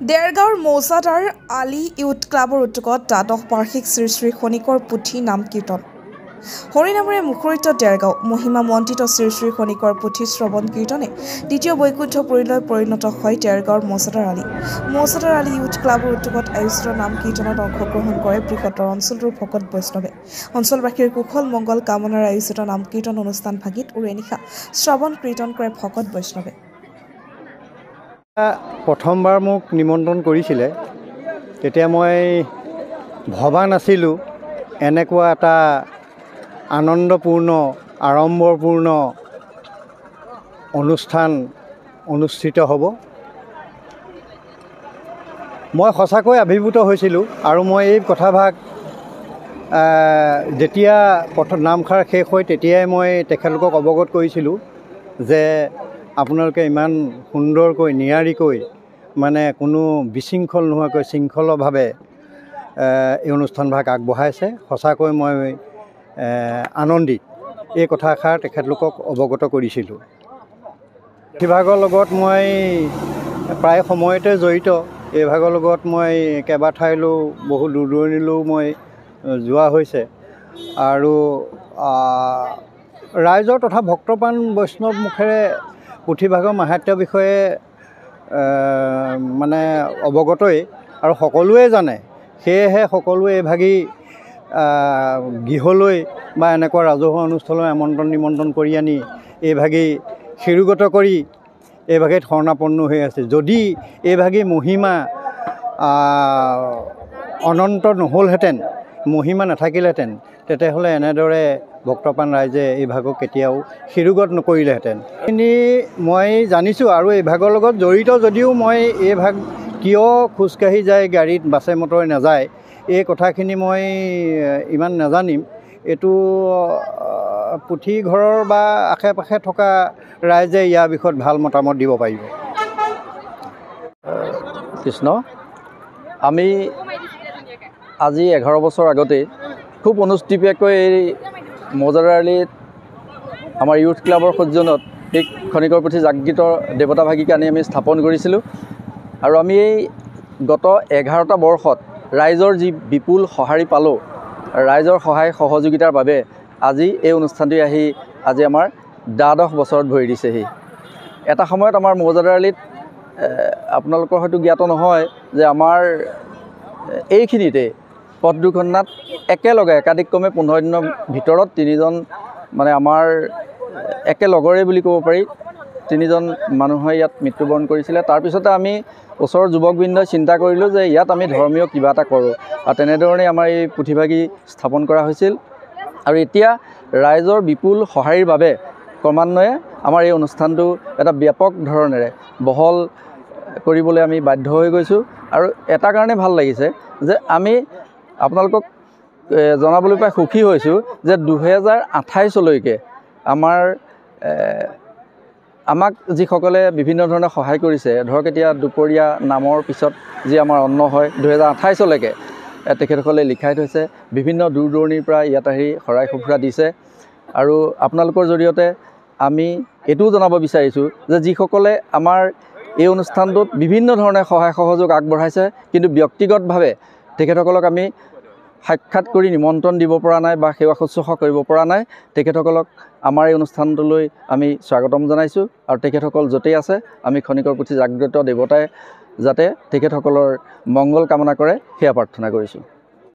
দেৰগাঁৱৰ মৌজাদাৰ আলী ইউথ ক্লাবৰ উদ্যোগত দ্বাদশ বাৰ্ষিক শ্ৰী শ্ৰী খনিকৰ পুথি নাম কীৰ্তন হৰিনামেৰে মুখৰিত দেৰগাঁও মহিমামণ্ডিত শ্ৰী শ্ৰী খনিকৰ পুথি শ্ৰৱণ কীৰ্তনে দ্বিতীয় বৈকুণ্ঠ পুৰীলৈ পৰিণত হয় দেৰগাঁৱৰ মৌজাদাৰ আলী ইউথ ক্লাবৰ উদ্যোগত আয়োজিত নাম কীৰ্তনত অংশগ্ৰহণ কৰে বৃহত্তৰ অঞ্চলটোৰ ভকত বৈষ্ণৱে অঞ্চলবাসীৰ কুশল মংগল কামনাৰ আয়োজিত নাম কীৰ্তন অনুষ্ঠান ভাগিত উৰেনিশা শ্ৰৱণ কীৰ্তন কৰে ভকত বৈষ্ণৱে প্ৰথমবাৰ মোক নিমন্ত্ৰণ কৰিছিলে তেতিয়া মই ভবা নাছিলোঁ এনেকুৱা এটা আনন্দপূৰ্ণ আড়ম্বৰপূৰ্ণ অনুষ্ঠান অনুষ্ঠিত হ'ব মই সঁচাকৈ অভিভূত হৈছিলোঁ আৰু মই এই কথাভাগ যেতিয়া নামষাৰ শেষ হয় তেতিয়াই মই তেখেতলোকক অৱগত কৰিছিলোঁ যে আপোনালোকে ইমান সুন্দৰকৈ নিয়াৰিকৈ মানে কোনো বিশৃংখল নোহোৱাকৈ শৃংখলভাৱে এই অনুষ্ঠানভাগ আগবঢ়াইছে সঁচাকৈ মই আনন্দিত এই কথাষাৰ তেখেতলোকক অৱগত কৰিছিলোঁ বিভাগৰ লগত মই প্ৰায় সময়তে জড়িত এই ভাগৰ লগত মই কেইবাঠাইলৈও বহু দূৰ দূৰণিলৈও মই যোৱা হৈছে আৰু ৰাইজৰ তথা ভক্তপ্ৰাণ বৈষ্ণৱ মুখেৰে পুথিভাগৰ মাহাত্ম্যৰ বিষয়ে মানে অৱগতই আৰু সকলোৱে জানে সেয়েহে সকলোৱে এইভাগি গৃহলৈ বা এনেকুৱা ৰাজহুৱা অনুষ্ঠানলৈ আমন্ত্ৰণ নিমন্ত্ৰণ কৰি আনি এইভাগি শিৰোগত কৰি এইভাগে শৰণাপন্ন হৈ আছে যদি এইভাগি মহিমা অনন্ত নহ'লহেঁতেন মহিমা নাথাকিলেহেঁতেন তেতিয়াহ'লে এনেদৰে ভক্তপ্ৰাণ ৰাইজে এই ভাগক কেতিয়াও শিৰোগত নকৰিলেহেঁতেন এইখিনি মই জানিছোঁ আৰু এই ভাগৰ লগত জড়িত যদিও মই এই ভাগ কিয় খোজকাঢ়ি যায় গাড়ীত বাছে মটৰে নাযায় এই কথাখিনি মই ইমান নাজানিম এইটো পুথিঘৰৰ বা আশে পাশে থকা ৰাইজে ইয়াৰ বিষয়ত ভাল মতামত দিব পাৰিব কৃষ্ণ আমি আজি 11 বছৰ আগতে খুব অনুষ্ঠিতভাৱে এই মৌজাদাৰ আলীত আমাৰ ইউথ ক্লাবৰ সজ্জনত এই খনিকৰ পুথি জাগৃত দেৱতা ভাগিক আনি আমি স্থাপন কৰিছিলোঁ আৰু আমি এই গত 11টা বৰ্ষত ৰাইজৰ যি বিপুল সঁহাৰি পালোঁ ৰাইজৰ সহায় সহযোগিতাৰ বাবে আজি এই অনুষ্ঠানটি আহি আজি আমাৰ দ্বাদশ বছৰত ভৰি দিছেহি এটা সময়ত আমাৰ মৌজাদাৰ আলীত আপোনালোকৰ হয়তো জ্ঞাত নহয় যে আমাৰ এইখিনিতে পথ দুৰ্ঘটনাত একেলগে একাধিক্ৰমে 15 দিনৰ ভিতৰত 3জন মানে আমাৰ একেলগৰে বুলি ক'ব পাৰি 3জন মানুহে ইয়াত মৃত্যুবৰণ কৰিছিলে তাৰপিছতে আমি ওচৰৰ যুৱকবৃন্দই চিন্তা কৰিলোঁ যে ইয়াত আমি ধৰ্মীয় কিবা এটা কৰোঁ আৰু তেনেধৰণে আমাৰ এই পুথিভাগি স্থাপন কৰা হৈছিল আৰু এতিয়া ৰাইজৰ বিপুল সহায়ৰ বাবে ক্ৰমান্বয়ে আমাৰ এই অনুষ্ঠানটো এটা ব্যাপক ধৰণেৰে বহল কৰিবলৈ আমি বাধ্য হৈ গৈছোঁ আৰু এটা কাৰণে ভাল লাগিছে যে আমি আপোনালোকক জনাবলৈ পাই সুখী হৈছোঁ যে 2028লৈকে আমাক যিসকলে বিভিন্ন ধৰণে সহায় কৰিছে ধৰক এতিয়া দুপৰীয়া নামৰ পিছত যি আমাৰ অন্ন হয় 2028লৈকে তেখেতসকলে লিখাই থৈছে বিভিন্ন দূৰ দূৰণিৰ পৰা ইয়াত আহি শৰাই সঁফুৰা দিছে আৰু আপোনালোকৰ জৰিয়তে আমি এইটোও জনাব বিচাৰিছোঁ যে যিসকলে আমাৰ এই অনুষ্ঠানটোত বিভিন্ন ধৰণে সহায় সহযোগ আগবঢ়াইছে কিন্তু ব্যক্তিগতভাৱে তেখেতসকলক আমি সাক্ষাৎ কৰি নিমন্ত্ৰণ দিব পৰা নাই বা সেৱা শুশ্ৰূষা কৰিব পৰা নাই তেখেতসকলক আমাৰ এই অনুষ্ঠানটোলৈ আমি স্বাগতম জনাইছোঁ আৰু তেখেতসকল য'তেই আছে আমি খনিকৰ পুথি জাগ্ৰত দেৱতাই যাতে তেখেতসকলৰ মংগল কামনা কৰে সেয়া প্ৰাৰ্থনা কৰিছোঁ